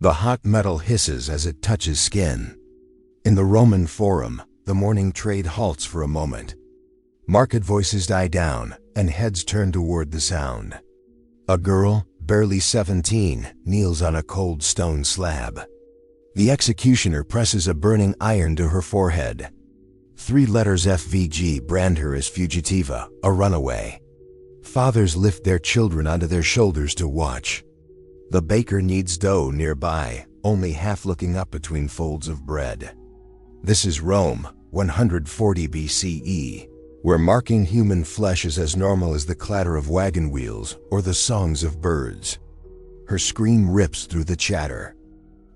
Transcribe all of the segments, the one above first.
The hot metal hisses as it touches skin. In the Roman Forum, the morning trade halts for a moment. Market voices die down, and heads turn toward the sound. A girl, barely 17, kneels on a cold stone slab. The executioner presses a burning iron to her forehead. 3 letters FVG brand her as fugitiva, a runaway. Fathers lift their children onto their shoulders to watch. The baker kneads dough nearby, only half looking up between folds of bread. This is Rome, 140 BCE, where marking human flesh is as normal as the clatter of wagon wheels or the songs of birds. Her scream rips through the chatter.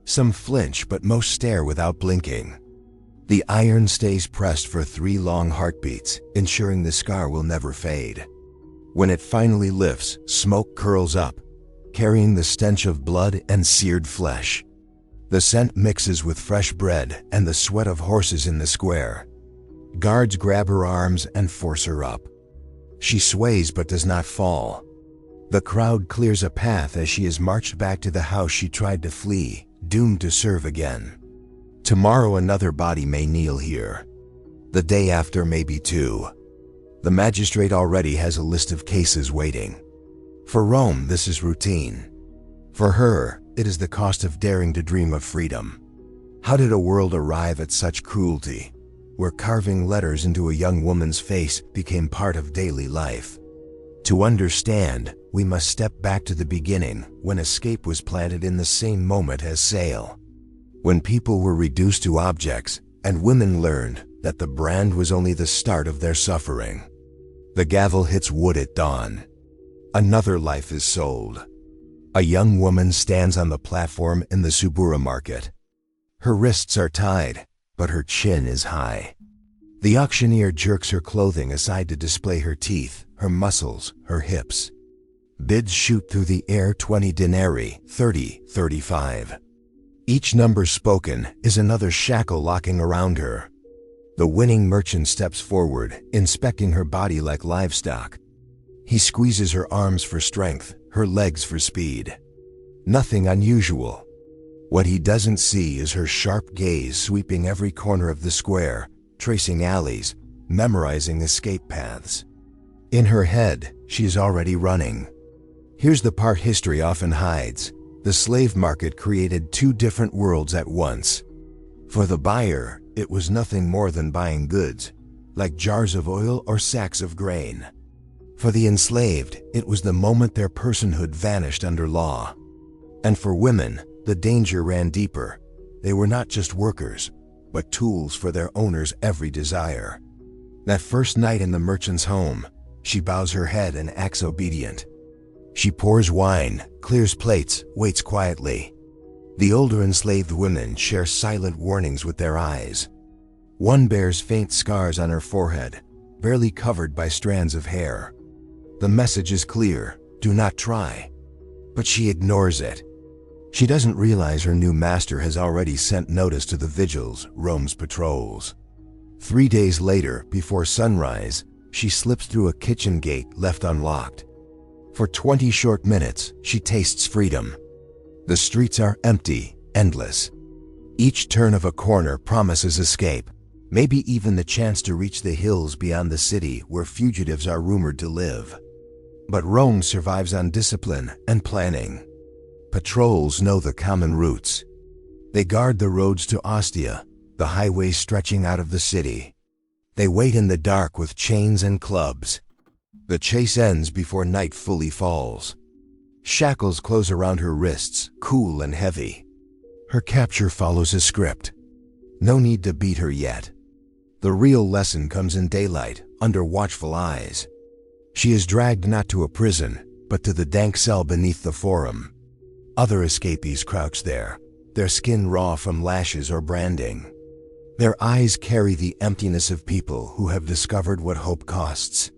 Some flinch, but most stare without blinking. The iron stays pressed for 3 long heartbeats, ensuring the scar will never fade. When it finally lifts, smoke curls up, carrying the stench of blood and seared flesh. The scent mixes with fresh bread and the sweat of horses in the square. Guards grab her arms and force her up. She sways but does not fall. The crowd clears a path as she is marched back to the house she tried to flee, doomed to serve again. Tomorrow another body may kneel here. The day after maybe 2. The magistrate already has a list of cases waiting. For Rome, this is routine. For her, it is the cost of daring to dream of freedom. How did a world arrive at such cruelty, where carving letters into a young woman's face became part of daily life? To understand, we must step back to the beginning, when escape was planted in the same moment as sale. When people were reduced to objects, and women learned that the brand was only the start of their suffering. The gavel hits wood at dawn. Another life is sold. A young woman stands on the platform in the Subura market. Her wrists are tied, but her chin is high. The auctioneer jerks her clothing aside to display her teeth, her muscles, her hips. Bids shoot through the air: 20 denarii, 30, 35. Each number spoken is another shackle locking around her. The winning merchant steps forward, inspecting her body like livestock. He squeezes her arms for strength, her legs for speed. Nothing unusual. What he doesn't see is her sharp gaze sweeping every corner of the square, tracing alleys, memorizing escape paths. In her head, she is already running. Here's the part history often hides. The slave market created 2 different worlds at once. For the buyer, it was nothing more than buying goods, like jars of oil or sacks of grain. For the enslaved, it was the moment their personhood vanished under law. And for women, the danger ran deeper. They were not just workers, but tools for their owner's every desire. That first night in the merchant's home, she bows her head and acts obedient. She pours wine, clears plates, waits quietly. The older enslaved women share silent warnings with their eyes. One bears faint scars on her forehead, barely covered by strands of hair. The message is clear: do not try. But she ignores it. She doesn't realize her new master has already sent notice to the vigils, Rome's patrols. 3 days later, before sunrise, she slips through a kitchen gate left unlocked. For 20 short minutes, she tastes freedom. The streets are empty, endless. Each turn of a corner promises escape, maybe even the chance to reach the hills beyond the city where fugitives are rumored to live. But Rome survives on discipline and planning. Patrols know the common routes. They guard the roads to Ostia, the highways stretching out of the city. They wait in the dark with chains and clubs. The chase ends before night fully falls. Shackles close around her wrists, cool and heavy. Her capture follows a script. No need to beat her yet. The real lesson comes in daylight, under watchful eyes. She is dragged not to a prison, but to the dank cell beneath the forum. Other escapees crouch there, their skin raw from lashes or branding. Their eyes carry the emptiness of people who have discovered what hope costs.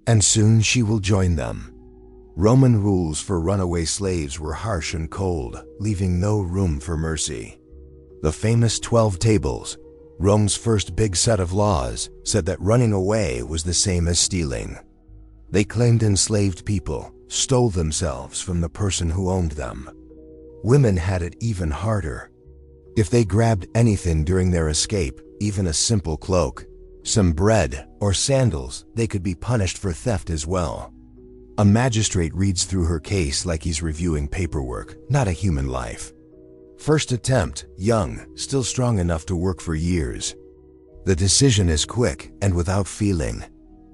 And soon she will join them. Roman rules for runaway slaves were harsh and cold, leaving no room for mercy. The famous 12 Tables, Rome's first big set of laws, said that running away was the same as stealing. They claimed enslaved people stole themselves from the person who owned them. Women had it even harder. If they grabbed anything during their escape, even a simple cloak, some bread, or sandals, they could be punished for theft as well. A magistrate reads through her case like he's reviewing paperwork, not a human life. First attempt, young, still strong enough to work for years. The decision is quick and without feeling.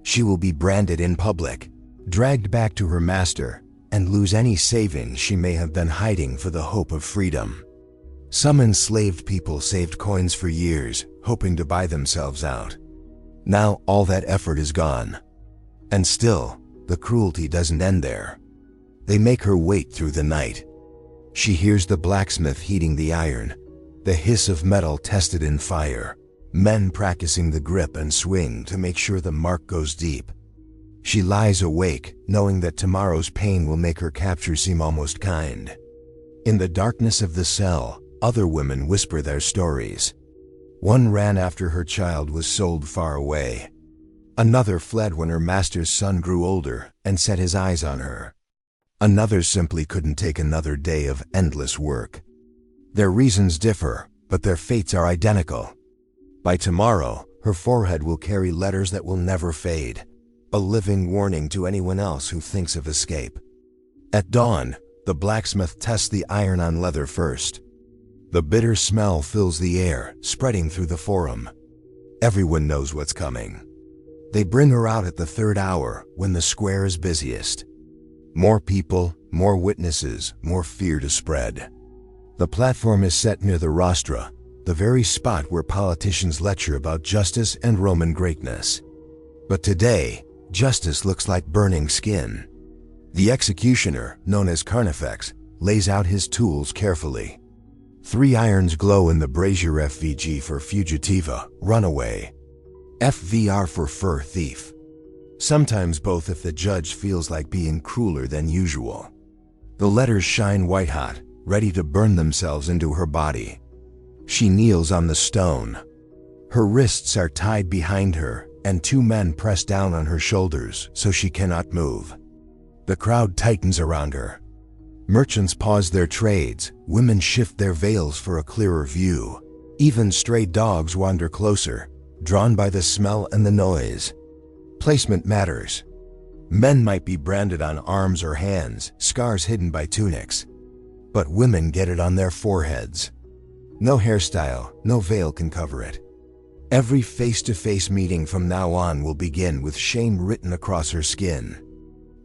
She will be branded in public, dragged back to her master, and lose any savings she may have been hiding for the hope of freedom. Some enslaved people saved coins for years, hoping to buy themselves out. Now all that effort is gone. And still, the cruelty doesn't end there. They make her wait through the night. She hears the blacksmith heating the iron, the hiss of metal tested in fire, men practicing the grip and swing to make sure the mark goes deep. She lies awake, knowing that tomorrow's pain will make her capture seem almost kind. In the darkness of the cell, other women whisper their stories. One ran after her child was sold far away. Another fled when her master's son grew older and set his eyes on her. Another simply couldn't take another day of endless work. Their reasons differ, but their fates are identical. By tomorrow, her forehead will carry letters that will never fade, a living warning to anyone else who thinks of escape. At dawn, the blacksmith tests the iron on leather first. The bitter smell fills the air, spreading through the forum. Everyone knows what's coming. They bring her out at the third hour, when the square is busiest. More people, more witnesses, more fear to spread. The platform is set near the rostra, the very spot where politicians lecture about justice and Roman greatness. But today, justice looks like burning skin. The executioner, known as Carnifex, lays out his tools carefully. 3 irons glow in the brazier: FVG for fugitiva, runaway; FVR for fur thief. Sometimes both if the judge feels like being crueler than usual. The letters shine white-hot, ready to burn themselves into her body. She kneels on the stone. Her wrists are tied behind her, and 2 men press down on her shoulders so she cannot move. The crowd tightens around her. Merchants pause their trades, women shift their veils for a clearer view. Even stray dogs wander closer, drawn by the smell and the noise. Placement matters. Men might be branded on arms or hands, scars hidden by tunics. But women get it on their foreheads. No hairstyle, no veil can cover it. Every face-to-face meeting from now on will begin with shame written across her skin.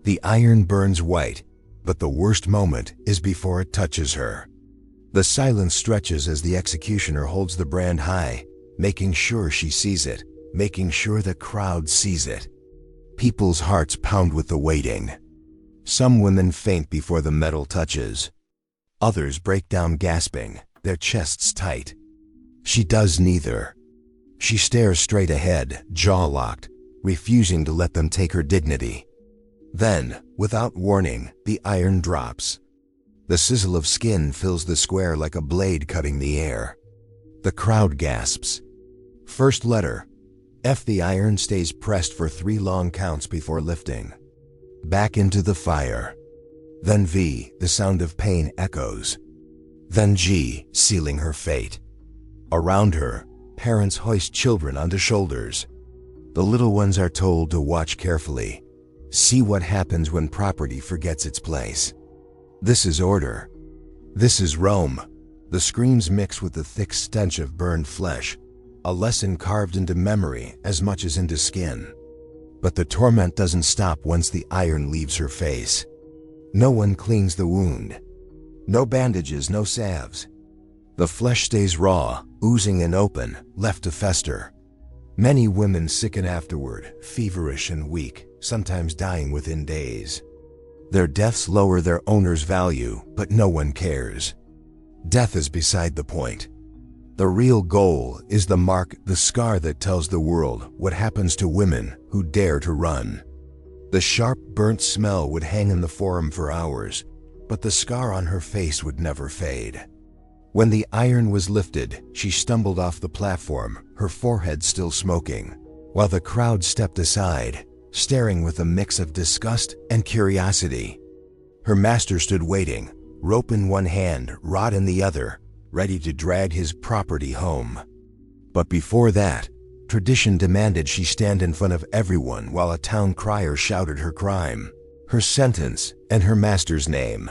The iron burns white, but the worst moment is before it touches her. The silence stretches as the executioner holds the brand high, making sure she sees it, making sure the crowd sees it. People's hearts pound with the waiting. Some women faint before the metal touches. Others break down gasping, their chests tight. She does neither. She stares straight ahead, jaw locked, refusing to let them take her dignity. Then, without warning, the iron drops. The sizzle of skin fills the square like a blade cutting the air. The crowd gasps. First letter, F. The iron stays pressed for 3 long counts before lifting. Back into the fire. Then V, the sound of pain echoes. Then G, sealing her fate. Around her, parents hoist children onto shoulders. The little ones are told to watch carefully. See what happens when property forgets its place. This is order. This is Rome. The screams mix with the thick stench of burned flesh, a lesson carved into memory as much as into skin. But the torment doesn't stop once the iron leaves her face. No one cleans the wound. No bandages, no salves. The flesh stays raw, oozing and open, left to fester. Many women sicken afterward, feverish and weak, sometimes dying within days. Their deaths lower their owner's value, but no one cares. Death is beside the point. The real goal is the mark, the scar that tells the world what happens to women who dare to run. The sharp, burnt smell would hang in the forum for hours, but the scar on her face would never fade. When the iron was lifted, she stumbled off the platform, her forehead still smoking, while the crowd stepped aside, staring with a mix of disgust and curiosity. Her master stood waiting, rope in one hand, rod in the other, ready to drag his property home. But before that, tradition demanded she stand in front of everyone while a town crier shouted her crime, her sentence, and her master's name.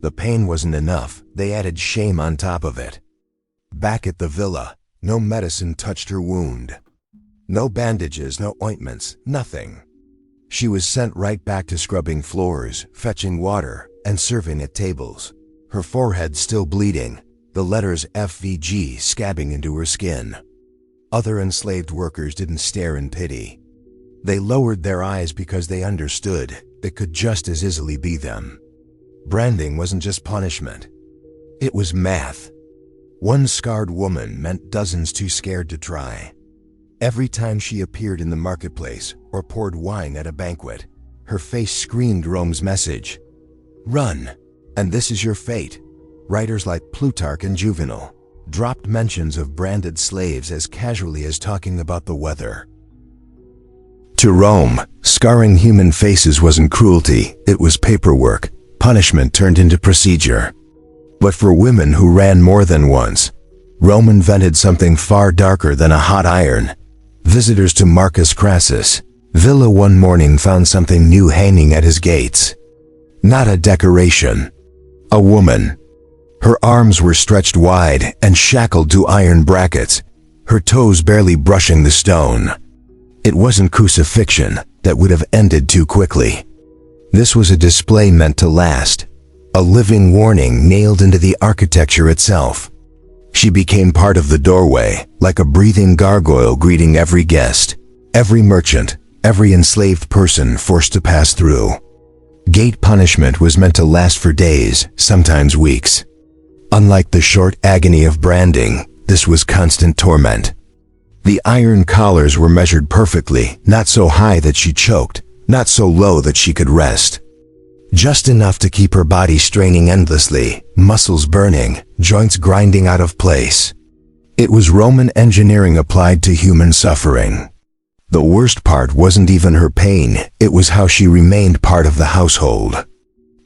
The pain wasn't enough, they added shame on top of it. Back at the villa, no medicine touched her wound. No bandages, no ointments, nothing. She was sent right back to scrubbing floors, fetching water, and serving at tables. Her forehead still bleeding, the letters FVG scabbing into her skin. Other enslaved workers didn't stare in pity. They lowered their eyes because they understood it could just as easily be them. Branding wasn't just punishment. It was math. One scarred woman meant dozens too scared to try. Every time she appeared in the marketplace or poured wine at a banquet, her face screamed Rome's message. Run, and this is your fate. Writers like Plutarch and Juvenal dropped mentions of branded slaves as casually as talking about the weather. To Rome, scarring human faces wasn't cruelty, it was paperwork, punishment turned into procedure. But for women who ran more than once, Rome invented something far darker than a hot iron. Visitors to Marcus Crassus' villa one morning found something new hanging at his gates. Not a decoration. A woman. Her arms were stretched wide and shackled to iron brackets, her toes barely brushing the stone. It wasn't crucifixion that would have ended too quickly. This was a display meant to last, a living warning nailed into the architecture itself. She became part of the doorway, like a breathing gargoyle greeting every guest, every merchant, every enslaved person forced to pass through. Gate punishment was meant to last for days, sometimes weeks. Unlike the short agony of branding, this was constant torment. The iron collars were measured perfectly, not so high that she choked, not so low that she could rest. Just enough to keep her body straining endlessly, muscles burning, joints grinding out of place. It was Roman engineering applied to human suffering. The worst part wasn't even her pain, it was how she remained part of the household.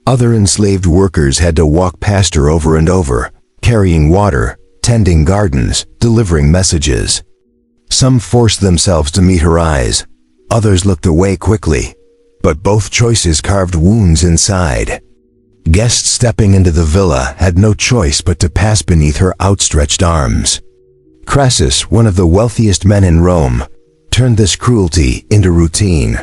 Other enslaved workers had to walk past her over and over, carrying water, tending gardens, delivering messages. Some forced themselves to meet her eyes, others looked away quickly, but both choices carved wounds inside. Guests stepping into the villa had no choice but to pass beneath her outstretched arms. Crassus, one of the wealthiest men in Rome, turned this cruelty into routine.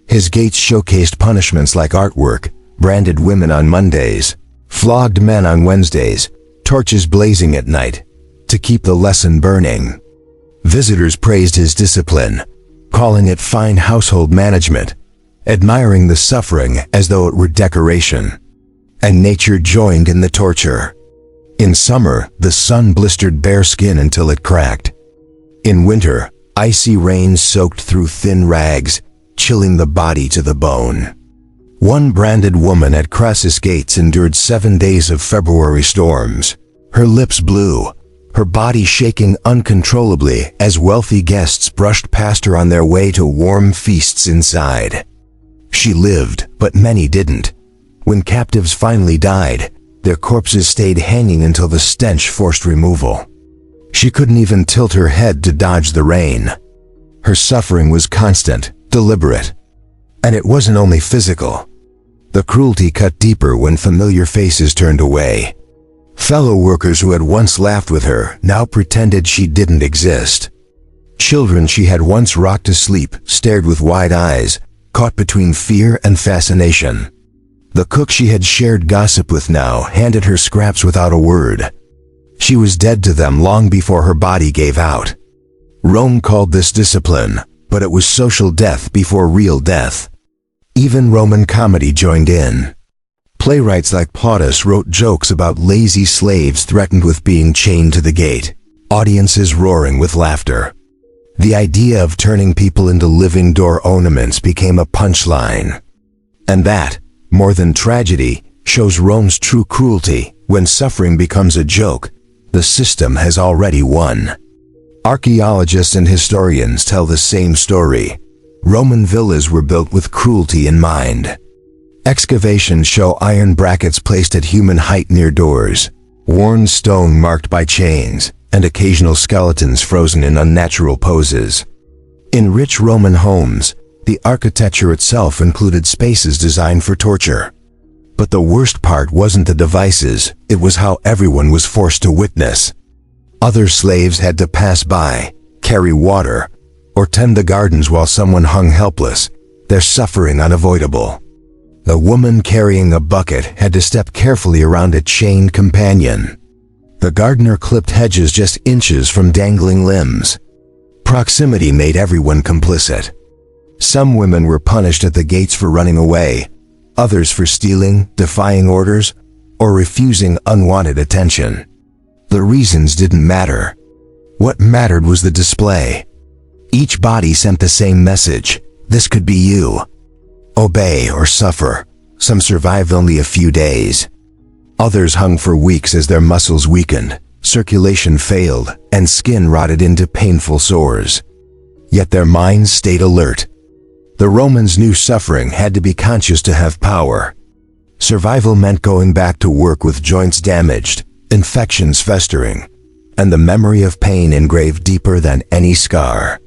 His gates showcased punishments like artwork, branded women on Mondays, flogged men on Wednesdays, torches blazing at night, to keep the lesson burning. Visitors praised his discipline, calling it fine household management, admiring the suffering as though it were decoration. And nature joined in the torture. In summer, the sun blistered bare skin until it cracked. In winter, icy rain soaked through thin rags, chilling the body to the bone. One branded woman at Crassus' gates endured 7 days of February storms, her lips blue, her body shaking uncontrollably as wealthy guests brushed past her on their way to warm feasts inside. She lived, but many didn't. When captives finally died, their corpses stayed hanging until the stench forced removal. She couldn't even tilt her head to dodge the rain. Her suffering was constant, deliberate. And it wasn't only physical. The cruelty cut deeper when familiar faces turned away. Fellow workers who had once laughed with her now pretended she didn't exist. Children she had once rocked to sleep stared with wide eyes, caught between fear and fascination. The cook she had shared gossip with now handed her scraps without a word. She was dead to them long before her body gave out. Rome called this discipline, but it was social death before real death. Even Roman comedy joined in. Playwrights like Plautus wrote jokes about lazy slaves threatened with being chained to the gate, audiences roaring with laughter. The idea of turning people into living door ornaments became a punchline. And that, more than tragedy, shows Rome's true cruelty. When suffering becomes a joke, the system has already won. Archaeologists and historians tell the same story. Roman villas were built with cruelty in mind. Excavations show iron brackets placed at human height near doors, worn stone marked by chains, and occasional skeletons frozen in unnatural poses. In rich Roman homes, the architecture itself included spaces designed for torture. But the worst part wasn't the devices, it was how everyone was forced to witness. Other slaves had to pass by, carry water, or tend the gardens while someone hung helpless, their suffering unavoidable. The woman carrying a bucket had to step carefully around a chained companion. The gardener clipped hedges just inches from dangling limbs. Proximity made everyone complicit. Some women were punished at the gates for running away, others for stealing, defying orders, or refusing unwanted attention. The reasons didn't matter. What mattered was the display. Each body sent the same message: this could be you. Obey or suffer. Some survived only a few days. Others hung for weeks as their muscles weakened, circulation failed, and skin rotted into painful sores. Yet their minds stayed alert. The Romans knew suffering had to be conscious to have power. Survival meant going back to work with joints damaged, infections festering, and the memory of pain engraved deeper than any scar.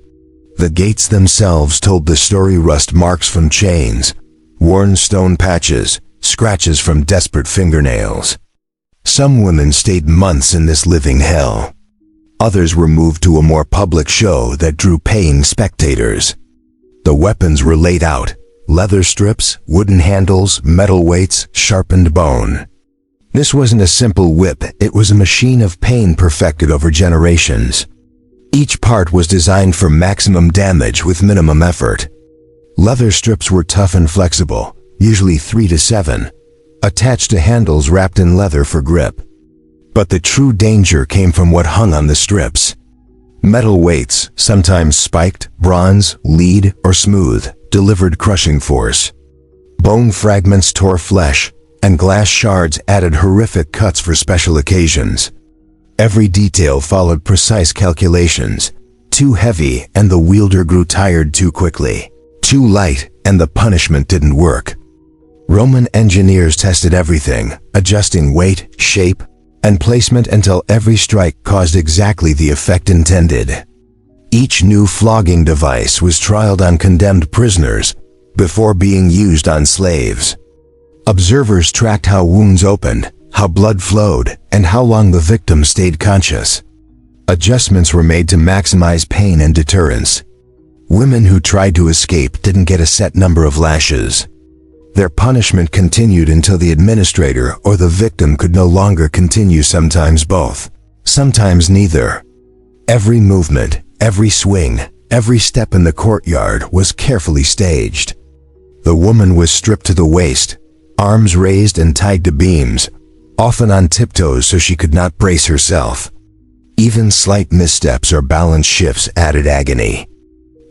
The gates themselves told the story: rust marks from chains, worn stone patches, scratches from desperate fingernails. Some women stayed months in this living hell. Others were moved to a more public show that drew paying spectators. The weapons were laid out: leather strips, wooden handles, metal weights, sharpened bone. This wasn't a simple whip, it was a machine of pain perfected over generations. Each part was designed for maximum damage with minimum effort. Leather strips were tough and flexible, usually 3 to 7, attached to handles wrapped in leather for grip. But the true danger came from what hung on the strips. Metal weights, sometimes spiked, bronze, lead, or smooth, delivered crushing force. Bone fragments tore flesh, and glass shards added horrific cuts for special occasions. Every detail followed precise calculations. Too heavy and the wielder grew tired too quickly. Too light and the punishment didn't work. Roman engineers tested everything, adjusting weight, shape, and placement until every strike caused exactly the effect intended. Each new flogging device was trialed on condemned prisoners before being used on slaves. Observers tracked how wounds opened, how blood flowed, and how long the victim stayed conscious. Adjustments were made to maximize pain and deterrence. Women who tried to escape didn't get a set number of lashes. Their punishment continued until the administrator or the victim could no longer continue, sometimes both, sometimes neither. Every movement, every swing, every step in the courtyard was carefully staged. The woman was stripped to the waist, arms raised and tied to beams, often on tiptoes so she could not brace herself. Even slight missteps or balance shifts added agony.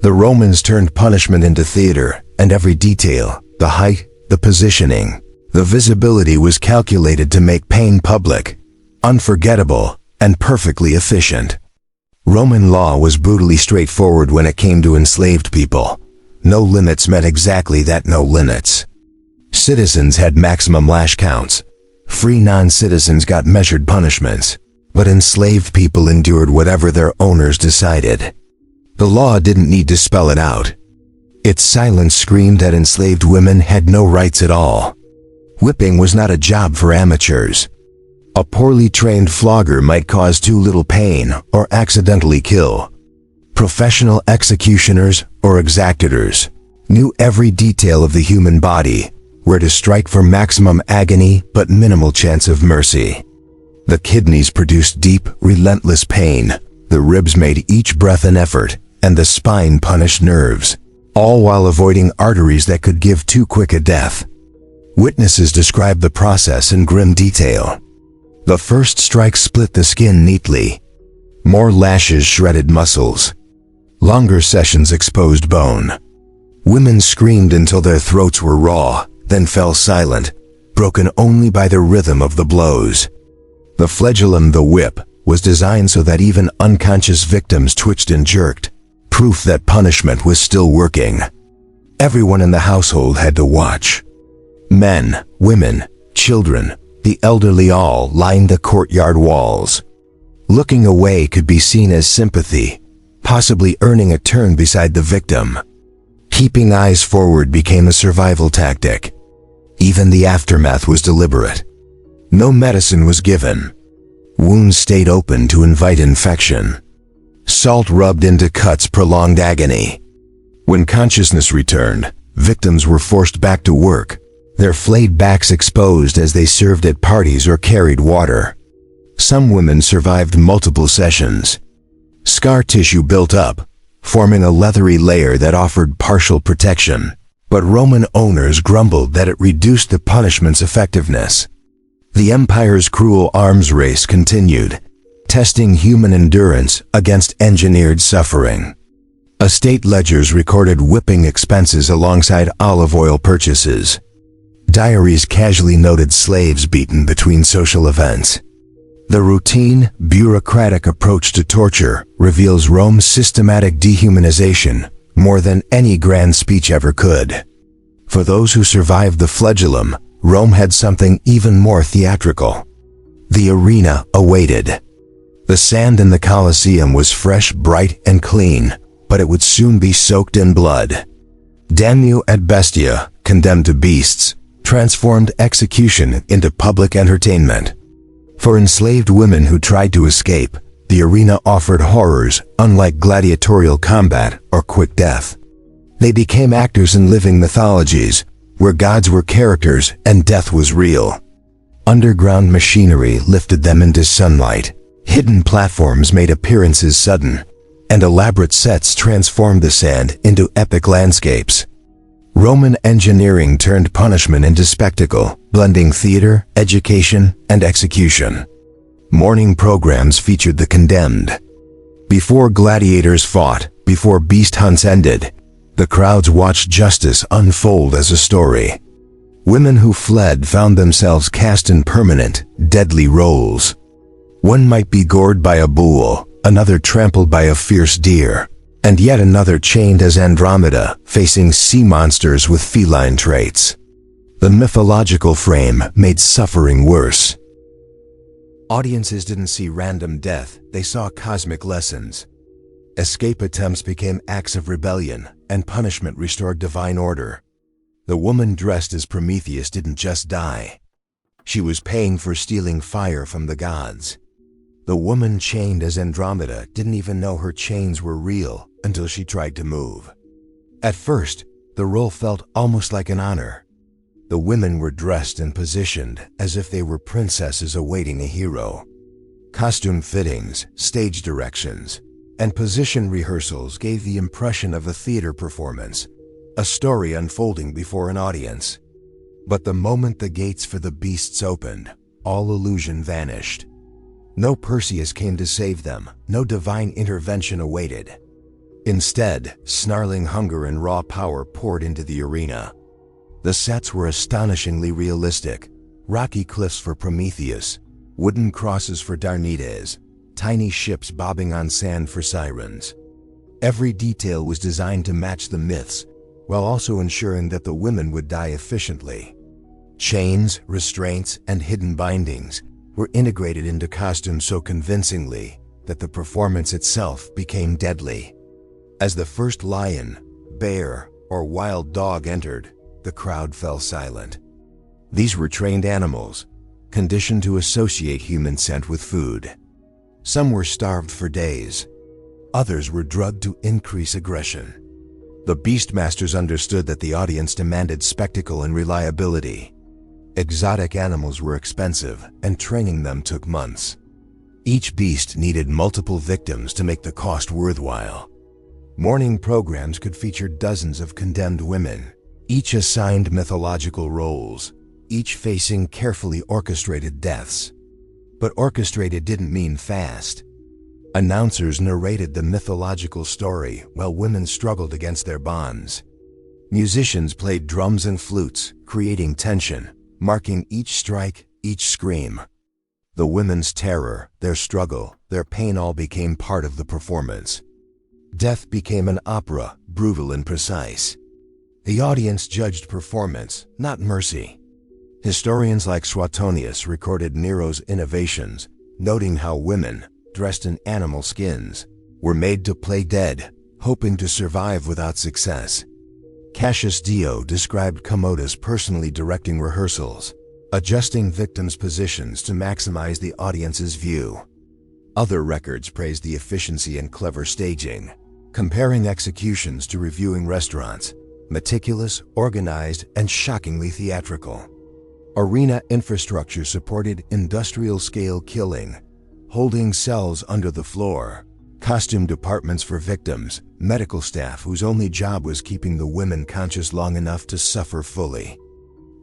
The Romans turned punishment into theater, and every detail, the height, the positioning, the visibility was calculated to make pain public, unforgettable, and perfectly efficient. Roman law was brutally straightforward when it came to enslaved people. No limits meant exactly that: no limits. Citizens had maximum lash counts. Free non-citizens got measured punishments, but enslaved people endured whatever their owners decided. The law didn't need to spell it out. Its silence screamed that enslaved women had no rights at all. Whipping was not a job for amateurs. A poorly trained flogger might cause too little pain or accidentally kill. Professional executioners or exactors knew every detail of the human body, where to strike for maximum agony but minimal chance of mercy. The kidneys produced deep, relentless pain, the ribs made each breath an effort, and the spine punished nerves, all while avoiding arteries that could give too quick a death. Witnesses described the process in grim detail. The first strike split the skin neatly. More lashes shredded muscles. Longer sessions exposed bone. Women screamed until their throats were raw, then fell silent, broken only by the rhythm of the blows. The flagellum, the whip, was designed so that even unconscious victims twitched and jerked, proof that punishment was still working. Everyone in the household had to watch. Men, women, children, the elderly all lined the courtyard walls. Looking away could be seen as sympathy, possibly earning a turn beside the victim. Keeping eyes forward became a survival tactic. Even the aftermath was deliberate. No medicine was given. Wounds stayed open to invite infection. Salt rubbed into cuts prolonged agony. When consciousness returned, victims were forced back to work, their flayed backs exposed as they served at parties or carried water. Some women survived multiple sessions. Scar tissue built up, forming a leathery layer that offered partial protection, but Roman owners grumbled that it reduced the punishment's effectiveness. The empire's cruel arms race continued, testing human endurance against engineered suffering. Estate ledgers recorded whipping expenses alongside olive oil purchases. Diaries casually noted slaves beaten between social events. The routine, bureaucratic approach to torture reveals Rome's systematic dehumanization more than any grand speech ever could. For those who survived the flagellum, Rome had something even more theatrical. The arena awaited. The sand in the Colosseum was fresh, bright, and clean, but it would soon be soaked in blood. Damnio et bestia, condemned to beasts, transformed execution into public entertainment. For enslaved women who tried to escape, the arena offered horrors unlike gladiatorial combat or quick death. They became actors in living mythologies, where gods were characters and death was real. Underground machinery lifted them into sunlight, hidden platforms made appearances sudden, and elaborate sets transformed the sand into epic landscapes. Roman engineering turned punishment into spectacle, blending theater, education, and execution. Morning programs featured the condemned. Before gladiators fought, before beast hunts ended, the crowds watched justice unfold as a story. Women who fled found themselves cast in permanent, deadly roles. One might be gored by a bull, another trampled by a fierce deer, and yet another chained as Andromeda, facing sea monsters with feline traits. The mythological frame made suffering worse. Audiences didn't see random death, they saw cosmic lessons. Escape attempts became acts of rebellion, and punishment restored divine order. The woman dressed as Prometheus didn't just die. She was paying for stealing fire from the gods. The woman chained as Andromeda didn't even know her chains were real until she tried to move. At first, the role felt almost like an honor. The women were dressed and positioned as if they were princesses awaiting a hero. Costume fittings, stage directions, and position rehearsals gave the impression of a theater performance, a story unfolding before an audience. But the moment the gates for the beasts opened, all illusion vanished. No Perseus came to save them, no divine intervention awaited. Instead, snarling hunger and raw power poured into the arena. The sets were astonishingly realistic. Rocky cliffs for Prometheus, wooden crosses for Darnides, tiny ships bobbing on sand for sirens. Every detail was designed to match the myths, while also ensuring that the women would die efficiently. Chains, restraints, and hidden bindings were integrated into costumes so convincingly that the performance itself became deadly. As the first lion, bear, or wild dog entered, the crowd fell silent. These were trained animals, conditioned to associate human scent with food. Some were starved for days. Others were drugged to increase aggression. The Beastmasters understood that the audience demanded spectacle and reliability. Exotic animals were expensive, and training them took months. Each beast needed multiple victims to make the cost worthwhile. Morning programs could feature dozens of condemned women, each assigned mythological roles, each facing carefully orchestrated deaths. But orchestrated didn't mean fast. Announcers narrated the mythological story while women struggled against their bonds. Musicians played drums and flutes, creating tension, marking each strike, each scream. The women's terror, their struggle, their pain all became part of the performance. Death became an opera, brutal and precise. The audience judged performance, not mercy. Historians like Suetonius recorded Nero's innovations, noting how women, dressed in animal skins, were made to play dead, hoping to survive without success. Cassius Dio described Commodus personally directing rehearsals, adjusting victims' positions to maximize the audience's view. Other records praised the efficiency and clever staging, comparing executions to reviewing restaurants, meticulous, organized, and shockingly theatrical. Arena infrastructure supported industrial-scale killing, holding cells under the floor, costume departments for victims, medical staff whose only job was keeping the women conscious long enough to suffer fully.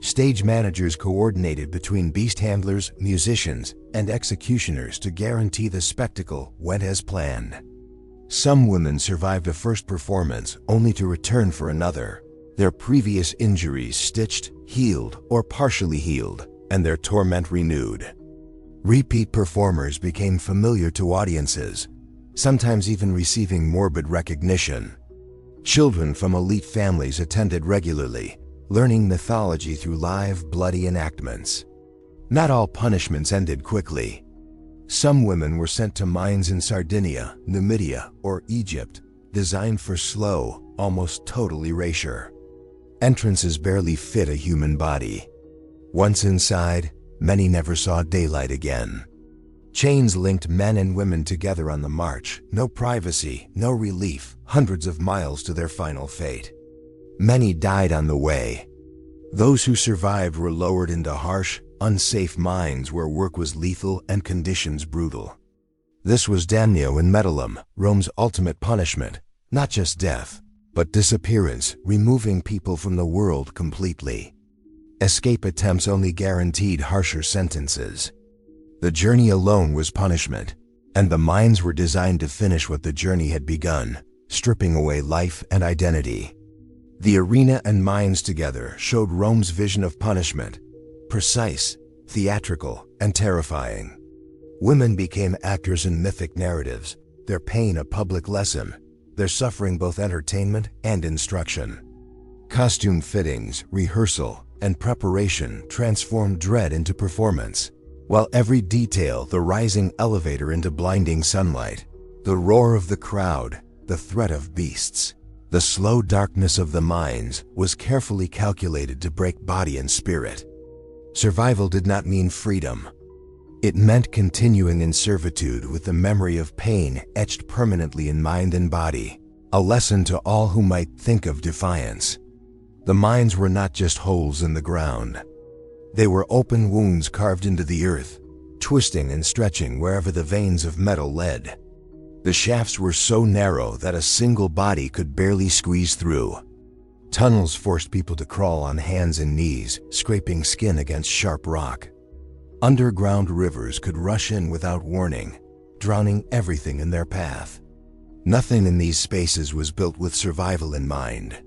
Stage managers coordinated between beast handlers, musicians, and executioners to guarantee the spectacle went as planned. Some women survived a first performance only to return for another, their previous injuries stitched, healed, or partially healed, and their torment renewed. Repeat performers became familiar to audiences, sometimes even receiving morbid recognition. Children from elite families attended regularly, learning mythology through live, bloody enactments. Not all punishments ended quickly. Some women were sent to mines in Sardinia, Numidia, or Egypt, designed for slow, almost total erasure. Entrances barely fit a human body. Once inside, many never saw daylight again. Chains linked men and women together on the march, no privacy, no relief, hundreds of miles to their final fate. Many died on the way. Those who survived were lowered into harsh, unsafe mines where work was lethal and conditions brutal. This was damnio in metalum, Rome's ultimate punishment, not just death, but disappearance, removing people from the world completely. Escape attempts only guaranteed harsher sentences. The journey alone was punishment, and the mines were designed to finish what the journey had begun, stripping away life and identity. The arena and mines together showed Rome's vision of punishment, precise, theatrical, and terrifying. Women became actors in mythic narratives, their pain a public lesson, their suffering both entertainment and instruction. Costume fittings, rehearsal, and preparation transformed dread into performance, while every detail, the rising elevator into blinding sunlight, the roar of the crowd, the threat of beasts, the slow darkness of the mines, was carefully calculated to break body and spirit. Survival did not mean freedom. It meant continuing in servitude with the memory of pain etched permanently in mind and body, a lesson to all who might think of defiance. The mines were not just holes in the ground. They were open wounds carved into the earth, twisting and stretching wherever the veins of metal led. The shafts were so narrow that a single body could barely squeeze through. Tunnels forced people to crawl on hands and knees, scraping skin against sharp rock. Underground rivers could rush in without warning, drowning everything in their path. Nothing in these spaces was built with survival in mind.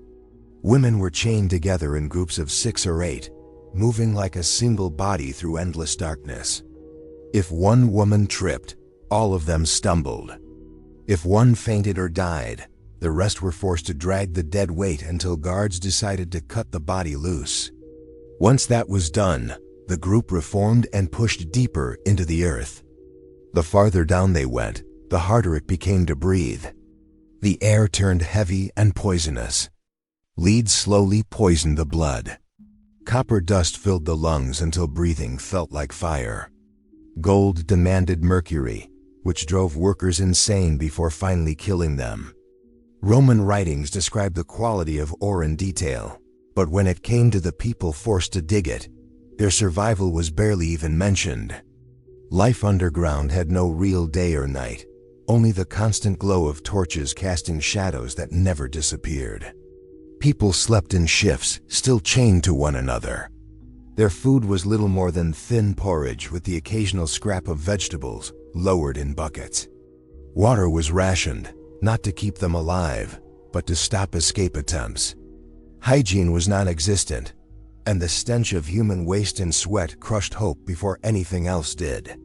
Women were chained together in groups of 6 or 8, moving like a single body through endless darkness. If one woman tripped, all of them stumbled. If one fainted or died, the rest were forced to drag the dead weight until guards decided to cut the body loose. Once that was done, the group reformed and pushed deeper into the earth. The farther down they went, the harder it became to breathe. The air turned heavy and poisonous. Lead slowly poisoned the blood. Copper dust filled the lungs until breathing felt like fire. Gold demanded mercury, which drove workers insane before finally killing them. Roman writings described the quality of ore in detail, but when it came to the people forced to dig it, their survival was barely even mentioned. Life underground had no real day or night, only the constant glow of torches casting shadows that never disappeared. People slept in shifts, still chained to one another. Their food was little more than thin porridge with the occasional scrap of vegetables lowered in buckets. Water was rationed, not to keep them alive, but to stop escape attempts. Hygiene was non-existent, and the stench of human waste and sweat crushed hope before anything else did.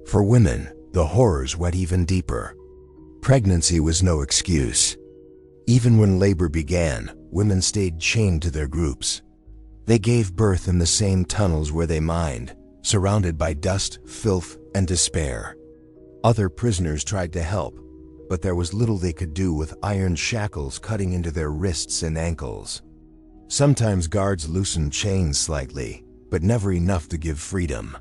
For women, the horrors went even deeper. Pregnancy was no excuse. Even when labor began, women stayed chained to their groups. They gave birth in the same tunnels where they mined, surrounded by dust, filth, and despair. Other prisoners tried to help, but there was little they could do with iron shackles cutting into their wrists and ankles. Sometimes guards loosened chains slightly, but never enough to give freedom.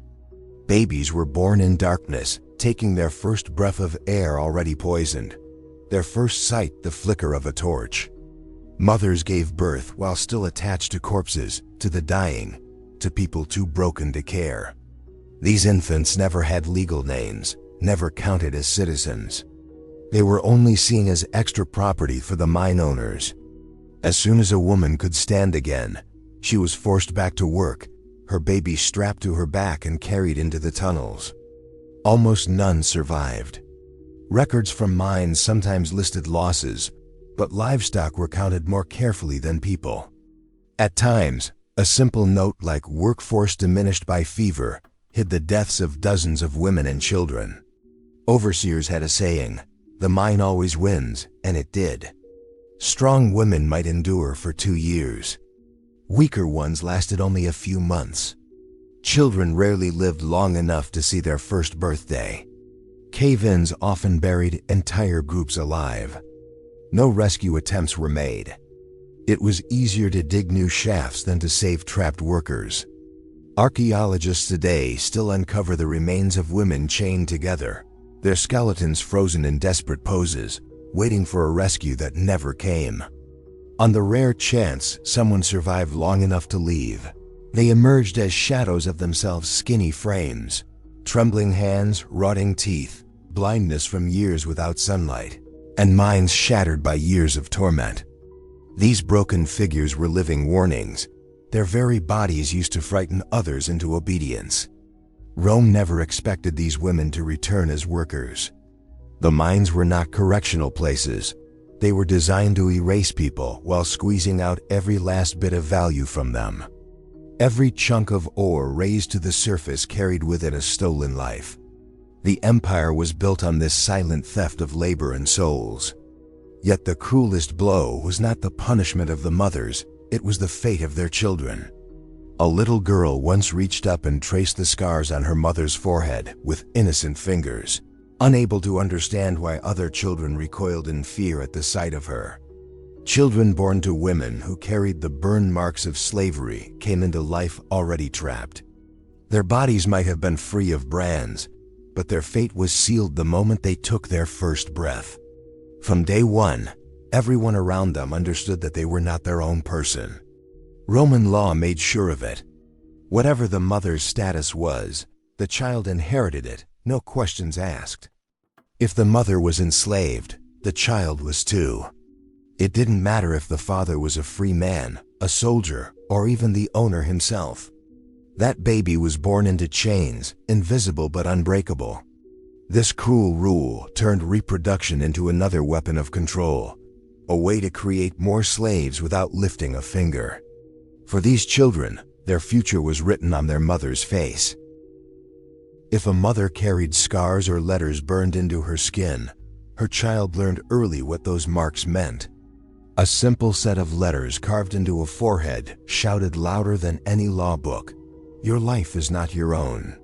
Babies were born in darkness, taking their first breath of air already poisoned, their first sight the flicker of a torch. Mothers gave birth while still attached to corpses, to the dying, to people too broken to care. These infants never had legal names, never counted as citizens. They were only seen as extra property for the mine owners. As soon as a woman could stand again, she was forced back to work, her baby strapped to her back and carried into the tunnels. Almost none survived. Records from mines sometimes listed losses, but livestock were counted more carefully than people. At times, a simple note like "workforce diminished by fever" hid the deaths of dozens of women and children. Overseers had a saying, "The mine always wins," and it did. Strong women might endure for 2 years. Weaker ones lasted only a few months. Children rarely lived long enough to see their first birthday. Cave-ins often buried entire groups alive. No rescue attempts were made. It was easier to dig new shafts than to save trapped workers. Archaeologists today still uncover the remains of women chained together, their skeletons frozen in desperate poses, waiting for a rescue that never came. On the rare chance someone survived long enough to leave, they emerged as shadows of themselves, skinny frames, trembling hands, rotting teeth, blindness from years without sunlight, and minds shattered by years of torment. These broken figures were living warnings. Their very bodies used to frighten others into obedience. Rome never expected these women to return as workers. The mines were not correctional places. They were designed to erase people while squeezing out every last bit of value from them. Every chunk of ore raised to the surface carried with it a stolen life. The empire was built on this silent theft of labor and souls. Yet the cruelest blow was not the punishment of the mothers, it was the fate of their children. A little girl once reached up and traced the scars on her mother's forehead with innocent fingers, unable to understand why other children recoiled in fear at the sight of her. Children born to women who carried the burn marks of slavery came into life already trapped. Their bodies might have been free of brands, but their fate was sealed the moment they took their first breath. From day one, everyone around them understood that they were not their own person. Roman law made sure of it. Whatever the mother's status was, the child inherited it, no questions asked. If the mother was enslaved, the child was too. It didn't matter if the father was a free man, a soldier, or even the owner himself. That baby was born into chains, invisible but unbreakable. This cruel rule turned reproduction into another weapon of control, a way to create more slaves without lifting a finger. For these children, their future was written on their mother's face. If a mother carried scars or letters burned into her skin, her child learned early what those marks meant. A simple set of letters carved into a forehead shouted louder than any law book, "Your life is not your own."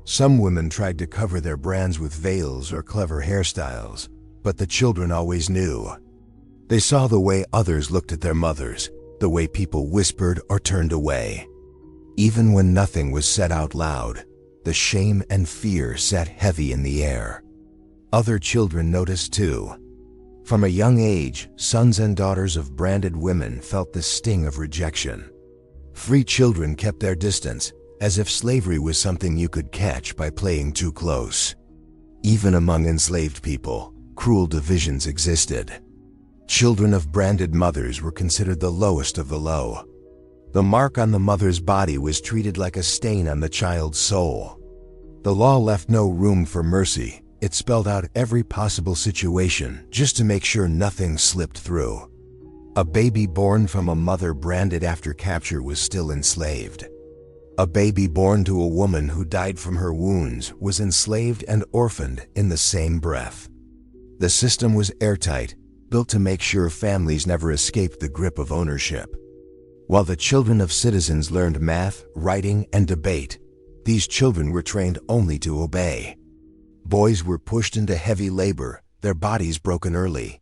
Some women tried to cover their brands with veils or clever hairstyles, but the children always knew. They saw the way others looked at their mothers, the way people whispered or turned away. Even when nothing was said out loud, the shame and fear sat heavy in the air. Other children noticed too. From a young age, sons and daughters of branded women felt the sting of rejection. Free children kept their distance, as if slavery was something you could catch by playing too close. Even among enslaved people, cruel divisions existed. Children of branded mothers were considered the lowest of the low. The mark on the mother's body was treated like a stain on the child's soul. The law left no room for mercy. It spelled out every possible situation just to make sure nothing slipped through. A baby born from a mother branded after capture was still enslaved. A baby born to a woman who died from her wounds was enslaved and orphaned in the same breath. The system was airtight, built to make sure families never escaped the grip of ownership. While the children of citizens learned math, writing, and debate, these children were trained only to obey. Boys were pushed into heavy labor, their bodies broken early.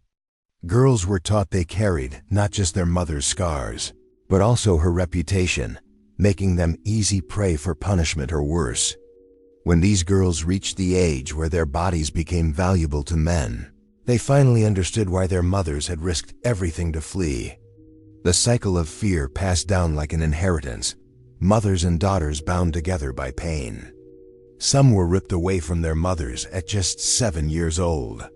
Girls were taught they carried not just their mother's scars, but also her reputation, making them easy prey for punishment or worse. When these girls reached the age where their bodies became valuable to men, they finally understood why their mothers had risked everything to flee. The cycle of fear passed down like an inheritance, mothers and daughters bound together by pain. Some were ripped away from their mothers at just 7 years old.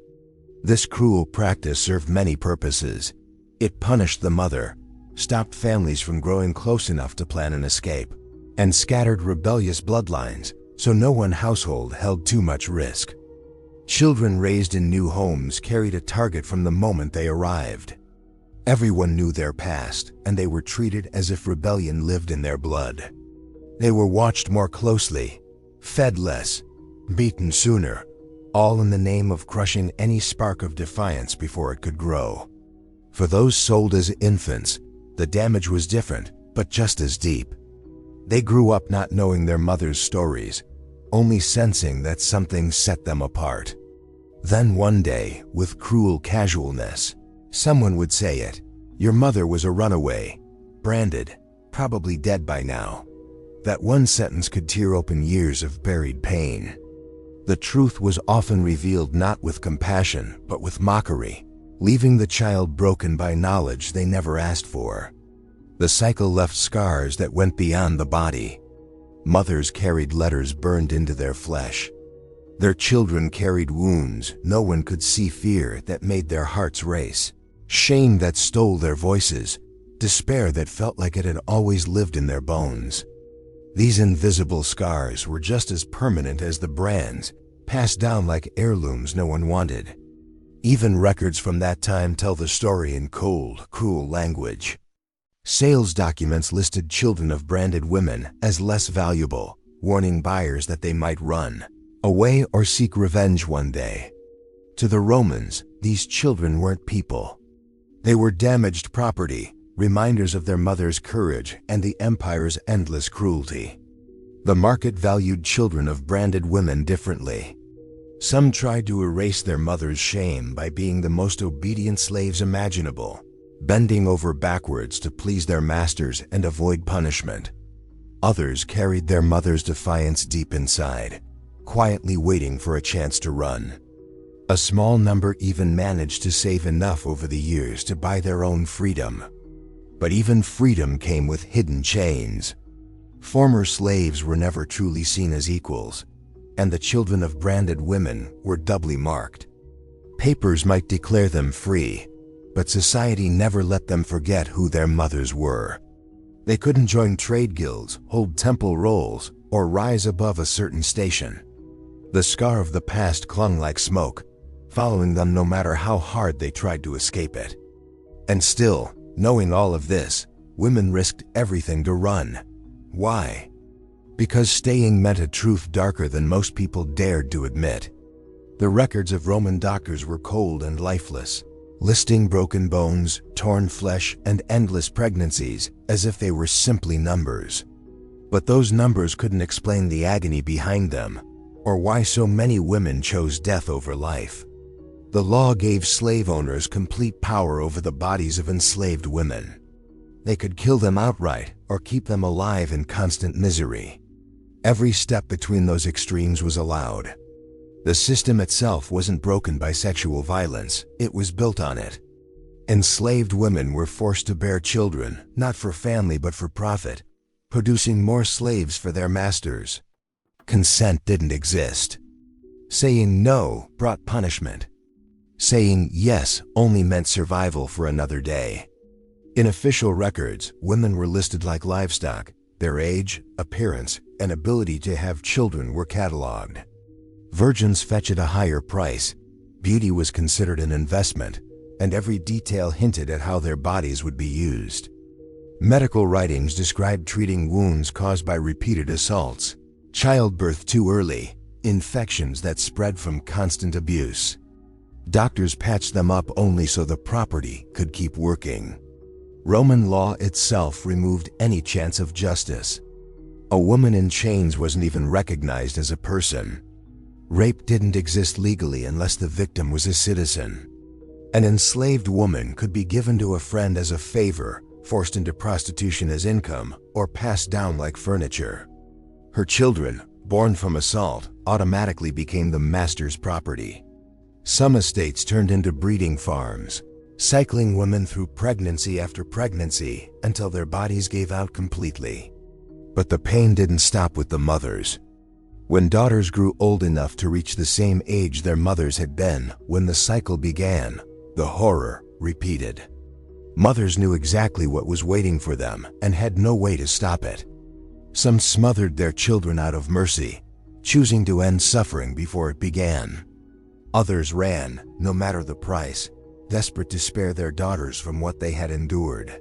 This cruel practice served many purposes. It punished the mother, stopped families from growing close enough to plan an escape, and scattered rebellious bloodlines so no one household held too much risk. Children raised in new homes carried a target from the moment they arrived. Everyone knew their past, and they were treated as if rebellion lived in their blood. They were watched more closely, fed less, beaten sooner, all in the name of crushing any spark of defiance before it could grow. For those sold as infants, the damage was different, but just as deep. They grew up not knowing their mother's stories, only sensing that something set them apart. Then one day, with cruel casualness, someone would say it. Your mother was a runaway, branded, probably dead by now. That one sentence could tear open years of buried pain. The truth was often revealed not with compassion, but with mockery, leaving the child broken by knowledge they never asked for. The cycle left scars that went beyond the body. Mothers carried letters burned into their flesh. Their children carried wounds no one could see, fear that made their hearts race, shame that stole their voices, despair that felt like it had always lived in their bones. These invisible scars were just as permanent as the brands, passed down like heirlooms no one wanted. Even records from that time tell the story in cold, cruel language. Sales documents listed children of branded women as less valuable, warning buyers that they might run away or seek revenge one day. To the Romans, these children weren't people. They were damaged property, reminders of their mother's courage and the empire's endless cruelty. The market valued children of branded women differently. Some tried to erase their mother's shame by being the most obedient slaves imaginable, bending over backwards to please their masters and avoid punishment. Others carried their mother's defiance deep inside, quietly waiting for a chance to run. A small number even managed to save enough over the years to buy their own freedom. But even freedom came with hidden chains. Former slaves were never truly seen as equals, and the children of branded women were doubly marked. Papers might declare them free, but society never let them forget who their mothers were. They couldn't join trade guilds, hold temple roles, or rise above a certain station. The scar of the past clung like smoke, following them no matter how hard they tried to escape it. And still, knowing all of this, women risked everything to run. Why? Because staying meant a truth darker than most people dared to admit. The records of Roman doctors were cold and lifeless, listing broken bones, torn flesh, and endless pregnancies as if they were simply numbers. But those numbers couldn't explain the agony behind them, or why so many women chose death over life. The law gave slave owners complete power over the bodies of enslaved women. They could kill them outright or keep them alive in constant misery. Every step between those extremes was allowed. The system itself wasn't broken by sexual violence, it was built on it. Enslaved women were forced to bear children, not for family but for profit, producing more slaves for their masters. Consent didn't exist. Saying no brought punishment. Saying yes only meant survival for another day. In official records, women were listed like livestock. Their age, appearance, and ability to have children were cataloged. Virgins fetched a higher price. Beauty was considered an investment, and every detail hinted at how their bodies would be used. Medical writings described treating wounds caused by repeated assaults, childbirth too early, infections that spread from constant abuse. Doctors patched them up only so the property could keep working. Roman law itself removed any chance of justice. A woman in chains wasn't even recognized as a person. Rape didn't exist legally unless the victim was a citizen. An enslaved woman could be given to a friend as a favor, forced into prostitution as income, or passed down like furniture. Her children, born from assault, automatically became the master's property. Some estates turned into breeding farms, cycling women through pregnancy after pregnancy until their bodies gave out completely. But the pain didn't stop with the mothers. When daughters grew old enough to reach the same age their mothers had been when the cycle began, the horror repeated. Mothers knew exactly what was waiting for them and had no way to stop it. Some smothered their children out of mercy, choosing to end suffering before it began. Others ran, no matter the price, desperate to spare their daughters from what they had endured.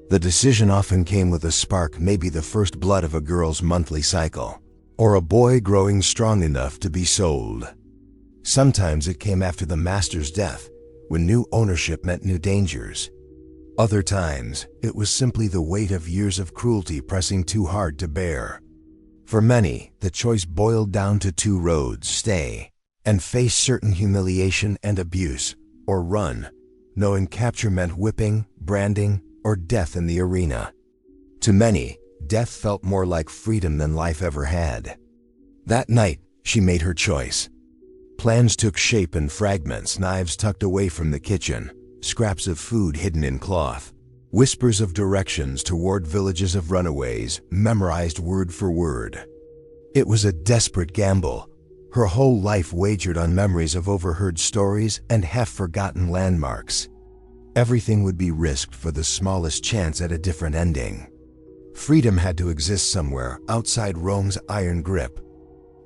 The decision often came with a spark, maybe the first blood of a girl's monthly cycle, or a boy growing strong enough to be sold. Sometimes it came after the master's death, when new ownership meant new dangers. Other times, it was simply the weight of years of cruelty pressing too hard to bear. For many, the choice boiled down to two roads: stay and face certain humiliation and abuse, or run, knowing capture meant whipping, branding, or death in the arena. To many, death felt more like freedom than life ever had. That night, she made her choice. Plans took shape in fragments, knives tucked away from the kitchen, scraps of food hidden in cloth, whispers of directions toward villages of runaways, memorized word for word. It was a desperate gamble, her whole life wagered on memories of overheard stories and half-forgotten landmarks. Everything would be risked for the smallest chance at a different ending. Freedom had to exist somewhere outside Rome's iron grip.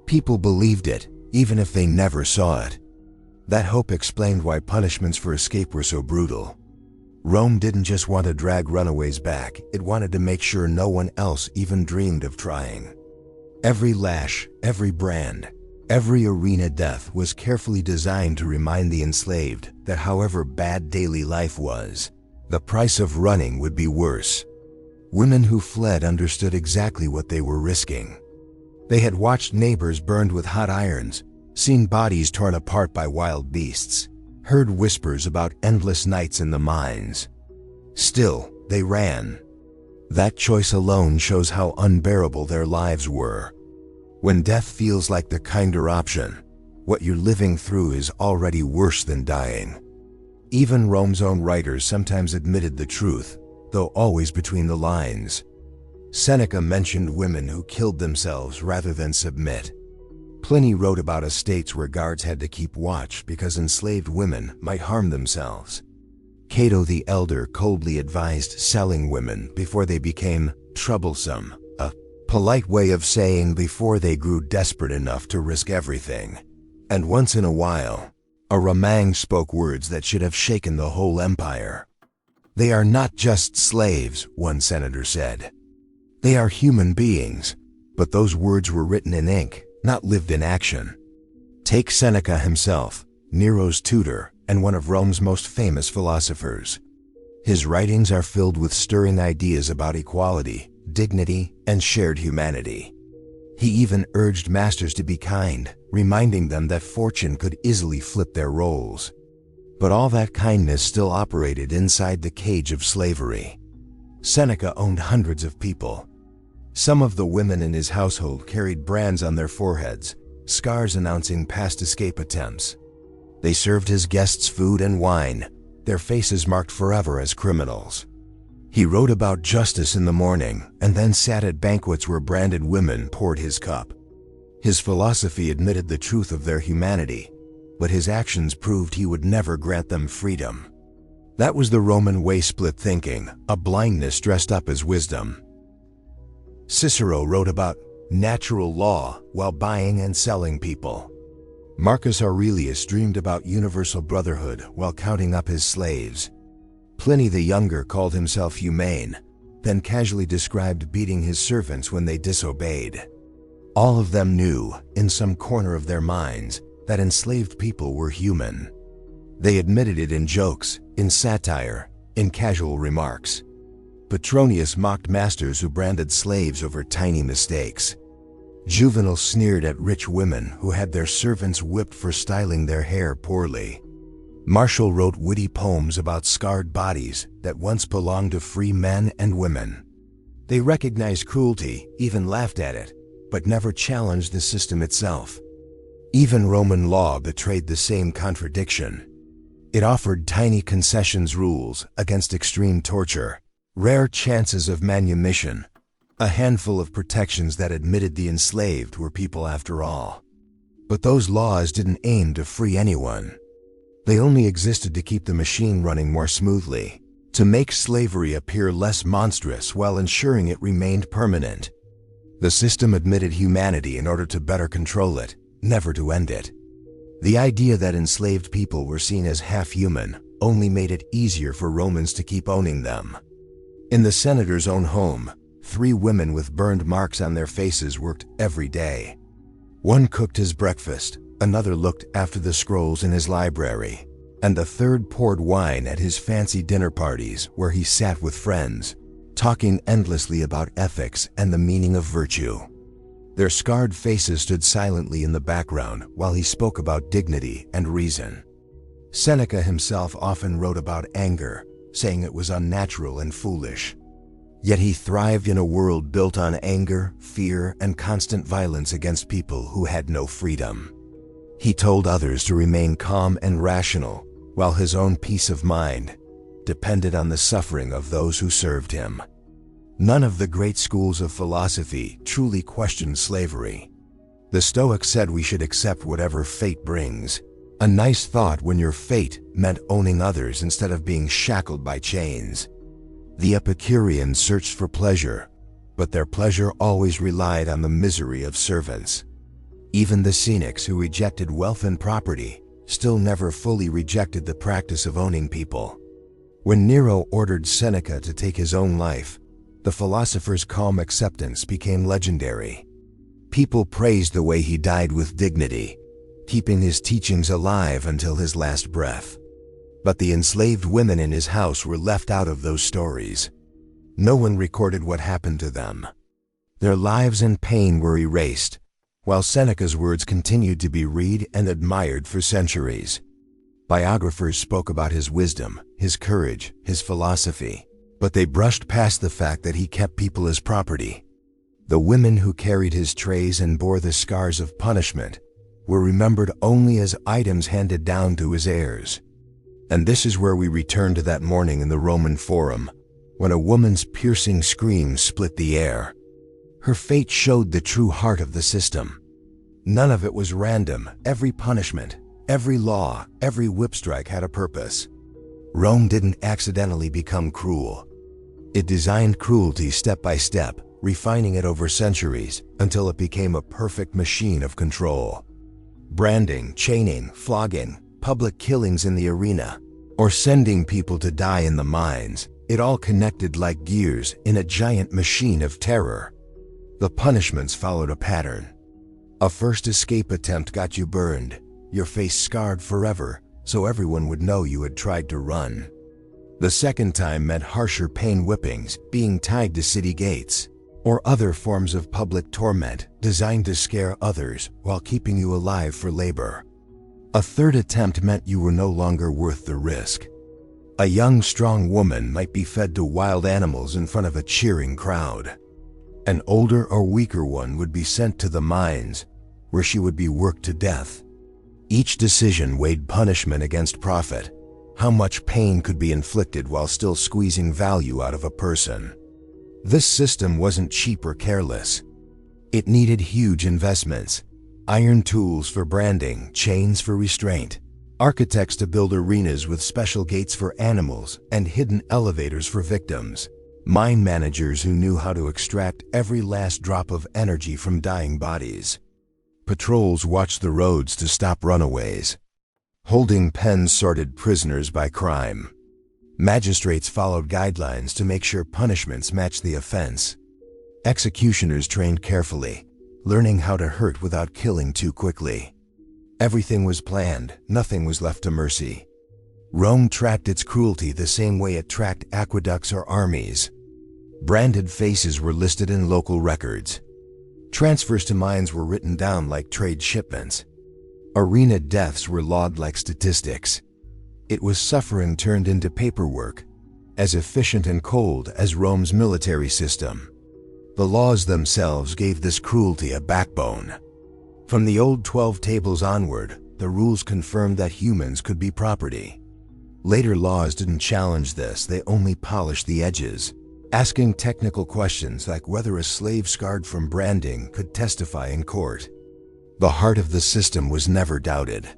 People believed it, even if they never saw it. That hope explained why punishments for escape were so brutal. Rome didn't just want to drag runaways back, it wanted to make sure no one else even dreamed of trying. Every lash, every brand, every arena death was carefully designed to remind the enslaved that however bad daily life was, the price of running would be worse. Women who fled understood exactly what they were risking. They had watched neighbors burned with hot irons, seen bodies torn apart by wild beasts, heard whispers about endless nights in the mines. Still, they ran. That choice alone shows how unbearable their lives were. When death feels like the kinder option, what you're living through is already worse than dying. Even Rome's own writers sometimes admitted the truth, though always between the lines. Seneca mentioned women who killed themselves rather than submit. Pliny wrote about estates where guards had to keep watch because enslaved women might harm themselves. Cato the Elder coldly advised selling women before they became troublesome, a polite way of saying before they grew desperate enough to risk everything. And once in a while, a Romang spoke words that should have shaken the whole empire. "They are not just slaves," one senator said. "They are human beings," but those words were written in ink, not lived in action. Take Seneca himself, Nero's tutor and one of Rome's most famous philosophers. His writings are filled with stirring ideas about equality, dignity, and shared humanity. He even urged masters to be kind, reminding them that fortune could easily flip their roles. But all that kindness still operated inside the cage of slavery. Seneca owned hundreds of people. Some of the women in his household carried brands on their foreheads, scars announcing past escape attempts. They served his guests food and wine, their faces marked forever as criminals. He wrote about justice in the morning and then sat at banquets where branded women poured his cup. His philosophy admitted the truth of their humanity, but his actions proved he would never grant them freedom. That was the Roman way: split thinking, a blindness dressed up as wisdom. Cicero wrote about natural law while buying and selling people. Marcus Aurelius dreamed about universal brotherhood while counting up his slaves. Pliny the Younger called himself humane, then casually described beating his servants when they disobeyed. All of them knew, in some corner of their minds, that enslaved people were human. They admitted it in jokes, in satire, in casual remarks. Petronius mocked masters who branded slaves over tiny mistakes. Juvenal sneered at rich women who had their servants whipped for styling their hair poorly. Martial wrote witty poems about scarred bodies that once belonged to free men and women. They recognized cruelty, even laughed at it, but never challenged the system itself. Even Roman law betrayed the same contradiction. It offered tiny concessions rules against extreme torture, rare chances of manumission, a handful of protections that admitted the enslaved were people after all. But those laws didn't aim to free anyone. They only existed to keep the machine running more smoothly, to make slavery appear less monstrous while ensuring it remained permanent. The system admitted humanity in order to better control it, never to end it. The idea that enslaved people were seen as half-human only made it easier for Romans to keep owning them. In the senator's own home, 3 women with burned marks on their faces worked every day. One cooked his breakfast, another looked after the scrolls in his library, and the third poured wine at his fancy dinner parties where he sat with friends, talking endlessly about ethics and the meaning of virtue. Their scarred faces stood silently in the background while he spoke about dignity and reason. Seneca himself often wrote about anger, saying it was unnatural and foolish. Yet he thrived in a world built on anger, fear, and constant violence against people who had no freedom. He told others to remain calm and rational, while his own peace of mind depended on the suffering of those who served him. None of the great schools of philosophy truly questioned slavery. The Stoics said we should accept whatever fate brings, a nice thought when your fate meant owning others instead of being shackled by chains. The Epicureans searched for pleasure, but their pleasure always relied on the misery of servants. Even the Cynics, who rejected wealth and property, still never fully rejected the practice of owning people. When Nero ordered Seneca to take his own life, the philosopher's calm acceptance became legendary. People praised the way he died with dignity, keeping his teachings alive until his last breath. But the enslaved women in his house were left out of those stories. No one recorded what happened to them. Their lives and pain were erased, while Seneca's words continued to be read and admired for centuries. Biographers spoke about his wisdom, his courage, his philosophy, but they brushed past the fact that he kept people as property. The women who carried his trays and bore the scars of punishment were remembered only as items handed down to his heirs. And this is where we return to that morning in the Roman Forum, when a woman's piercing scream split the air. Her fate showed the true heart of the system. None of it was random. Every punishment, every law, every whip strike had a purpose. Rome didn't accidentally become cruel. It designed cruelty step by step, refining it over centuries until it became a perfect machine of control. Branding, chaining, flogging, public killings in the arena, or sending people to die in the mines, it all connected like gears in a giant machine of terror. The punishments followed a pattern. A first escape attempt got you burned, your face scarred forever, so everyone would know you had tried to run. The second time meant harsher pain whippings, being tied to city gates, or other forms of public torment designed to scare others while keeping you alive for labor. A third attempt meant you were no longer worth the risk. A young, strong woman might be fed to wild animals in front of a cheering crowd. An older or weaker one would be sent to the mines, where she would be worked to death. Each decision weighed punishment against profit. How much pain could be inflicted while still squeezing value out of a person? This system wasn't cheap or careless. It needed huge investments. Iron tools for branding, chains for restraint, architects to build arenas with special gates for animals and hidden elevators for victims, mine managers who knew how to extract every last drop of energy from dying bodies. Patrols watched the roads to stop runaways. Holding pens sorted prisoners by crime. Magistrates followed guidelines to make sure punishments matched the offense. Executioners trained carefully, learning how to hurt without killing too quickly. Everything was planned, nothing was left to mercy. Rome tracked its cruelty the same way it tracked aqueducts or armies. Branded faces were listed in local records. Transfers to mines were written down like trade shipments. Arena deaths were logged like statistics. It was suffering turned into paperwork, as efficient and cold as Rome's military system. The laws themselves gave this cruelty a backbone. From the old 12 tables onward, the rules confirmed that humans could be property. Later laws didn't challenge this, they only polished the edges, asking technical questions like whether a slave scarred from branding could testify in court. The heart of the system was never doubted.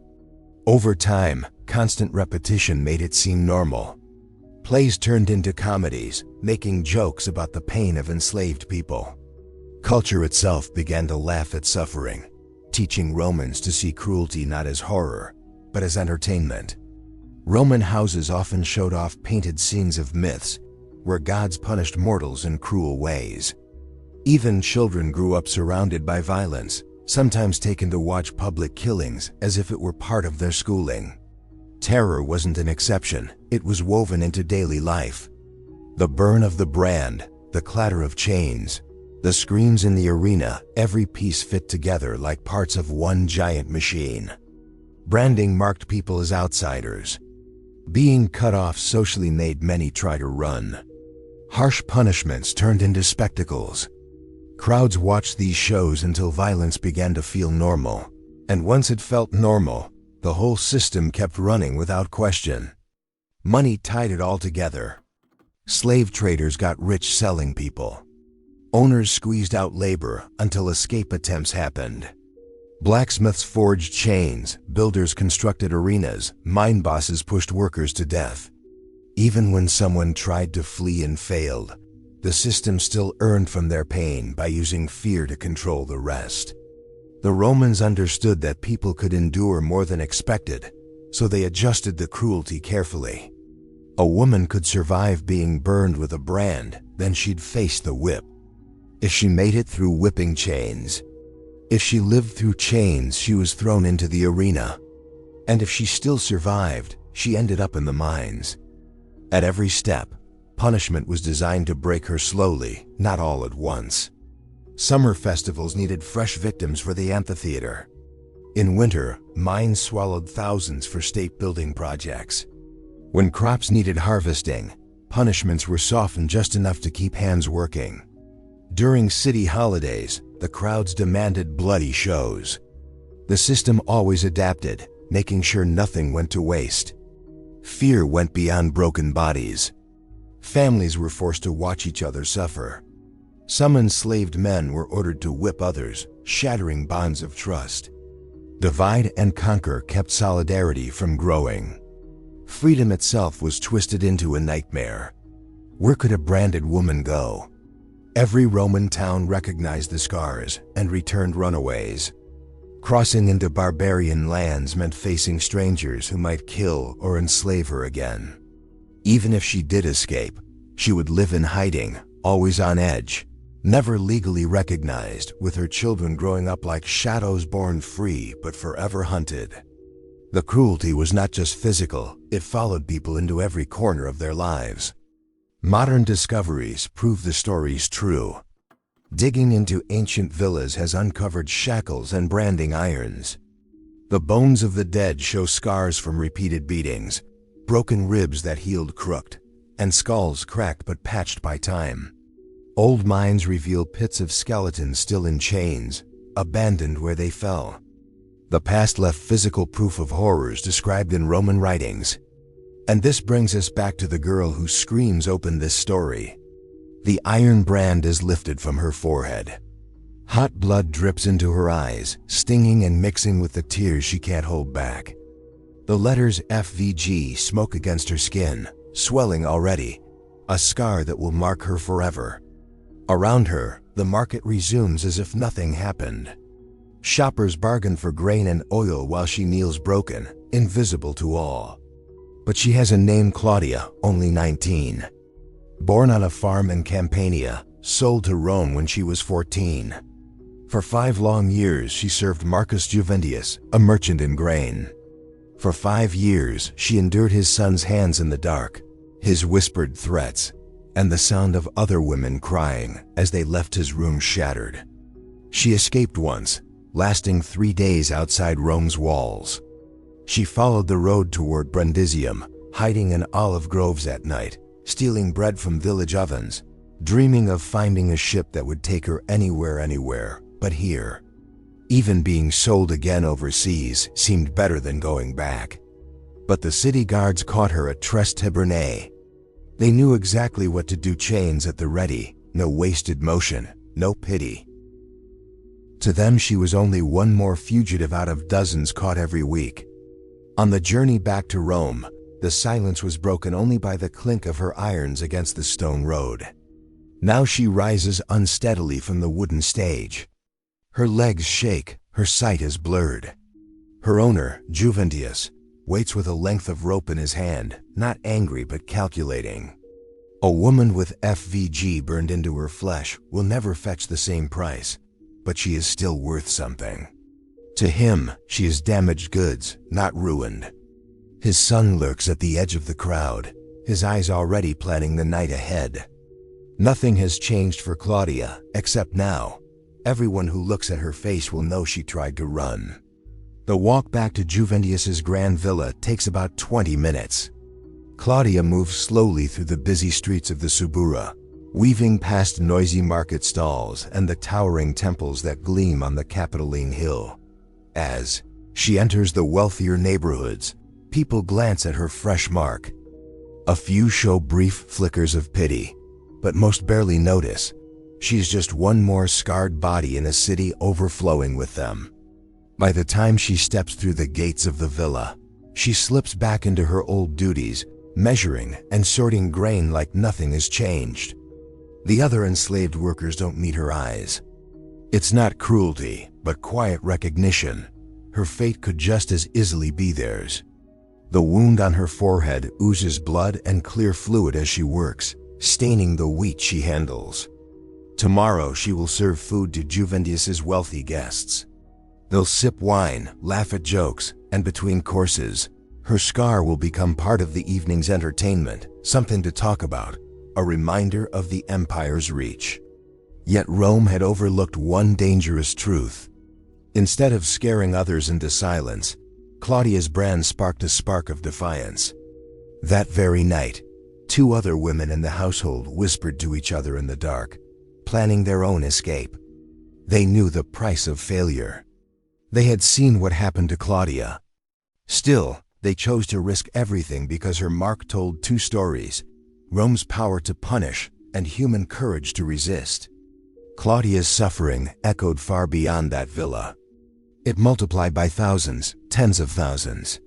Over time, constant repetition made it seem normal. Plays turned into comedies, making jokes about the pain of enslaved people. Culture itself began to laugh at suffering, teaching Romans to see cruelty not as horror, but as entertainment. Roman houses often showed off painted scenes of myths, where gods punished mortals in cruel ways. Even children grew up surrounded by violence, sometimes taken to watch public killings as if it were part of their schooling. Terror wasn't an exception, it was woven into daily life. The burn of the brand, the clatter of chains, the screams in the arena, every piece fit together like parts of one giant machine. Branding marked people as outsiders. Being cut off socially made many try to run. Harsh punishments turned into spectacles. Crowds watched these shows until violence began to feel normal. And once it felt normal, the whole system kept running without question. Money tied it all together. Slave traders got rich selling people. Owners squeezed out labor until escape attempts happened. Blacksmiths forged chains, builders constructed arenas, mine bosses pushed workers to death. Even when someone tried to flee and failed, the system still earned from their pain by using fear to control the rest. The Romans understood that people could endure more than expected, so they adjusted the cruelty carefully. A woman could survive being burned with a brand, then she'd face the whip. If she made it through whipping chains, if she lived through chains, she was thrown into the arena. And if she still survived, she ended up in the mines. At every step, punishment was designed to break her slowly, not all at once. Summer festivals needed fresh victims for the amphitheater. In winter, mines swallowed thousands for state building projects. When crops needed harvesting, punishments were softened just enough to keep hands working. During city holidays, the crowds demanded bloody shows. The system always adapted, making sure nothing went to waste. Fear went beyond broken bodies. Families were forced to watch each other suffer. Some enslaved men were ordered to whip others, shattering bonds of trust. Divide and conquer kept solidarity from growing. Freedom itself was twisted into a nightmare. Where could a branded woman go? Every Roman town recognized the scars and returned runaways. Crossing into barbarian lands meant facing strangers who might kill or enslave her again. Even if she did escape, she would live in hiding, always on edge, never legally recognized, with her children growing up like shadows born free but forever hunted. The cruelty was not just physical, it followed people into every corner of their lives. Modern discoveries prove the stories true. Digging into ancient villas has uncovered shackles and branding irons. The bones of the dead show scars from repeated beatings, broken ribs that healed crooked, and skulls cracked but patched by time. Old mines reveal pits of skeletons still in chains, abandoned where they fell. The past left physical proof of horrors described in Roman writings. And this brings us back to the girl whose screams opened this story. The iron brand is lifted from her forehead. Hot blood drips into her eyes, stinging and mixing with the tears she can't hold back. The letters FVG smoke against her skin, swelling already, a scar that will mark her forever. Around her, the market resumes as if nothing happened. Shoppers bargain for grain and oil while she kneels broken, invisible to all. But she has a name, Claudia, only 19. Born on a farm in Campania, sold to Rome when she was 14. For 5 long years she served Marcus Juventius, a merchant in grain. For 5 years she endured his son's hands in the dark, his whispered threats, and the sound of other women crying as they left his room shattered. She escaped once, lasting 3 days outside Rome's walls. She followed the road toward Brundisium, hiding in olive groves at night, stealing bread from village ovens, dreaming of finding a ship that would take her anywhere but here. Even being sold again overseas seemed better than going back. But the city guards caught her at Tres Tabernae. They knew exactly what to do, chains at the ready, no wasted motion, no pity. To them she was only one more fugitive out of dozens caught every week. On the journey back to Rome, the silence was broken only by the clink of her irons against the stone road. Now she rises unsteadily from the wooden stage. Her legs shake, her sight is blurred. Her owner, Juventius, waits with a length of rope in his hand, not angry but calculating. A woman with FVG burned into her flesh will never fetch the same price, but she is still worth something. To him, she is damaged goods, not ruined. His son lurks at the edge of the crowd, his eyes already planning the night ahead. Nothing has changed for Claudia, except now, everyone who looks at her face will know she tried to run. The walk back to Juventius's grand villa takes about 20 minutes. Claudia moves slowly through the busy streets of the Subura, weaving past noisy market stalls and the towering temples that gleam on the Capitoline Hill. As she enters the wealthier neighborhoods, people glance at her fresh mark. A few show brief flickers of pity, but most barely notice. She's just one more scarred body in a city overflowing with them. By the time she steps through the gates of the villa, she slips back into her old duties, measuring and sorting grain like nothing has changed. The other enslaved workers don't meet her eyes. It's not cruelty, but quiet recognition. Her fate could just as easily be theirs. The wound on her forehead oozes blood and clear fluid as she works, staining the wheat she handles. Tomorrow she will serve food to Juventius's wealthy guests. They'll sip wine, laugh at jokes, and between courses, her scar will become part of the evening's entertainment, something to talk about, a reminder of the empire's reach. Yet Rome had overlooked one dangerous truth. Instead of scaring others into silence, Claudia's brand sparked a spark of defiance. That very night, 2 other women in the household whispered to each other in the dark, planning their own escape. They knew the price of failure. They had seen what happened to Claudia. Still, they chose to risk everything because her mark told 2 stories: Rome's power to punish and human courage to resist. Claudia's suffering echoed far beyond that villa. It multiplied by thousands, tens of thousands.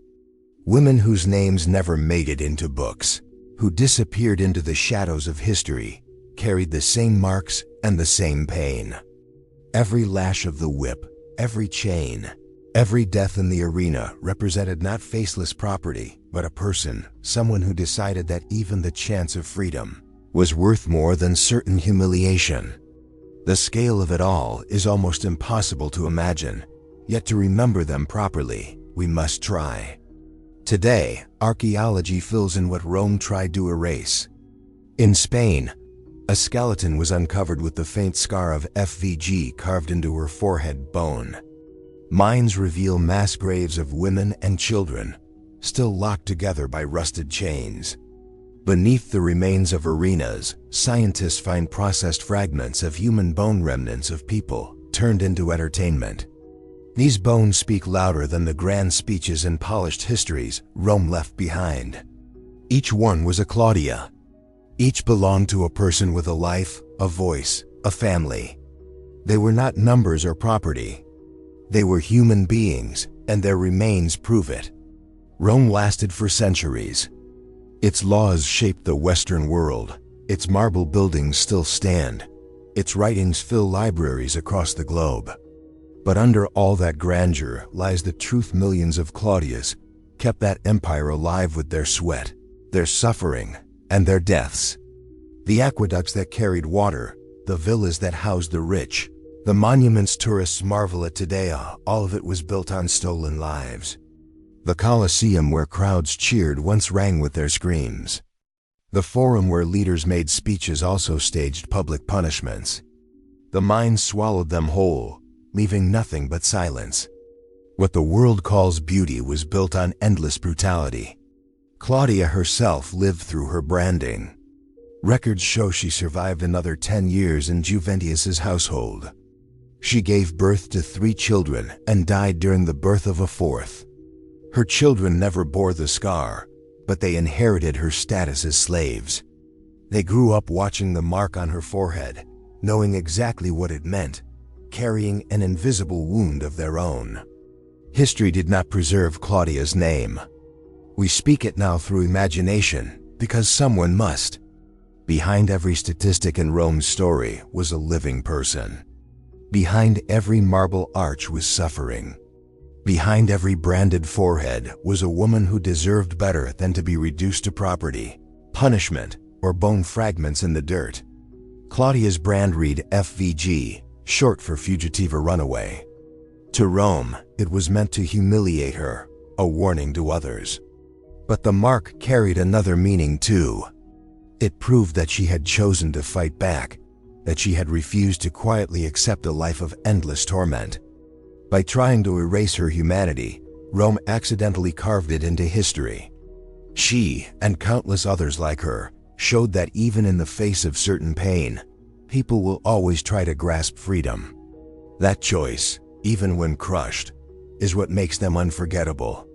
Women whose names never made it into books, who disappeared into the shadows of history, carried the same marks and the same pain. Every lash of the whip, every chain, every death in the arena represented not faceless property, but a person, someone who decided that even the chance of freedom was worth more than certain humiliation. The scale of it all is almost impossible to imagine, yet to remember them properly, we must try. Today, archaeology fills in what Rome tried to erase. In Spain, a skeleton was uncovered with the faint scar of FVG carved into her forehead bone. Mines reveal mass graves of women and children, still locked together by rusted chains. Beneath the remains of arenas, scientists find processed fragments of human bone, remnants of people turned into entertainment. These bones speak louder than the grand speeches and polished histories Rome left behind. Each one was a Claudia. Each belonged to a person with a life, a voice, a family. They were not numbers or property. They were human beings, and their remains prove it. Rome lasted for centuries. Its laws shaped the Western world. Its marble buildings still stand. Its writings fill libraries across the globe. But under all that grandeur lies the truth: millions of Claudias kept that empire alive with their sweat, their suffering, and their deaths. The aqueducts that carried water, the villas that housed the rich, the monuments tourists marvel at today, all of it was built on stolen lives. The Colosseum where crowds cheered once rang with their screams. The forum where leaders made speeches also staged public punishments. The mind swallowed them whole, leaving nothing but silence. What the world calls beauty was built on endless brutality. Claudia herself lived through her branding. Records show she survived another 10 years in Juventius's household. She gave birth to 3 children and died during the birth of a 4th. Her children never bore the scar, but they inherited her status as slaves. They grew up watching the mark on her forehead, knowing exactly what it meant, carrying an invisible wound of their own. History did not preserve Claudia's name. We speak it now through imagination, because someone must. Behind every statistic in Rome's story was a living person. Behind every marble arch was suffering. Behind every branded forehead was a woman who deserved better than to be reduced to property, punishment, or bone fragments in the dirt. Claudia's brand read FVG, short for fugitiva runaway. To Rome, it was meant to humiliate her, a warning to others. But the mark carried another meaning too. It proved that she had chosen to fight back, that she had refused to quietly accept a life of endless torment. By trying to erase her humanity, Rome accidentally carved it into history. She, and countless others like her, showed that even in the face of certain pain, people will always try to grasp freedom. That choice, even when crushed, is what makes them unforgettable.